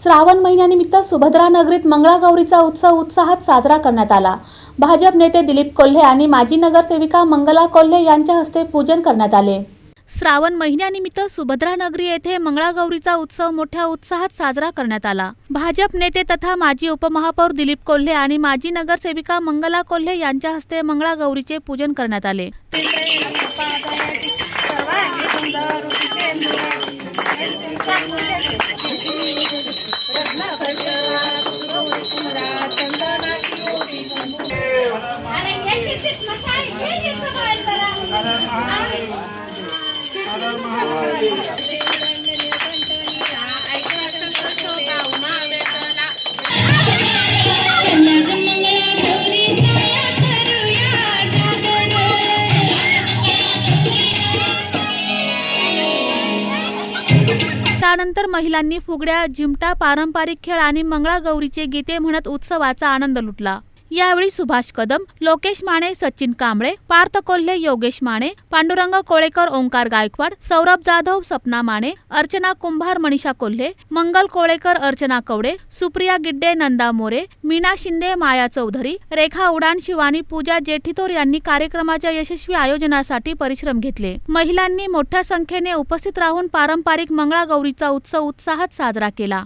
श्रावण महिन्यानिमित्त सुभद्रा नगरीत मंगळागौरीचा उत्सव उत्साहात साजरा करण्यात आला। भाजप नेते दिलीप कोल्हे आणि माजी नगरसेविका मंगला कोल्हे यांच्या हस्ते पूजन करण्यात आले। श्रावण महिन्यानिमित्त सुभद्रा नगरी येथे मंगळागौरीचा उत्सव मोठ्या उत्साहात साजरा करण्यात आला। भाजप नेते तथा माजी उपमहापौर दिलीप कोल्हे आणि माजी नगरसेविका मंगला कोल्हे यांच्या हस्ते मंगळागौरीचे पूजन करण्यात आले। त्यानंतर महिलांनी फुगड्या, चिमटा, पारंपरिक खेळ आणि मंगळागौरीचे गीते म्हणत उत्सवाचा आनंद लुटला। यावेळी सुभाष कदम, लोकेश माने, सचिन कांबळे, पार्थ कोल्हे, योगेश माने, पांडुरंग कोळेकर, ओंकार गायकवाड, सौरभ जाधव, सपना माने, अर्चना कुंभार, मनीषा कोल्हे, मंगल कोळेकर, अर्चना कवडे, सुप्रिया गिड्डे, नंदा मोरे, मीना शिंदे, माया चौधरी, रेखा उडान, शिवानी, पूजा जेठीतोर यांनी कार्यक्रमाच्या यशस्वी आयोजनासाठी परिश्रम घेतले। महिलांनी मोठ्या संख्येने उपस्थित राहून पारंपरिक मंगळागौरीचा उत्सव उत्साहात साजरा केला।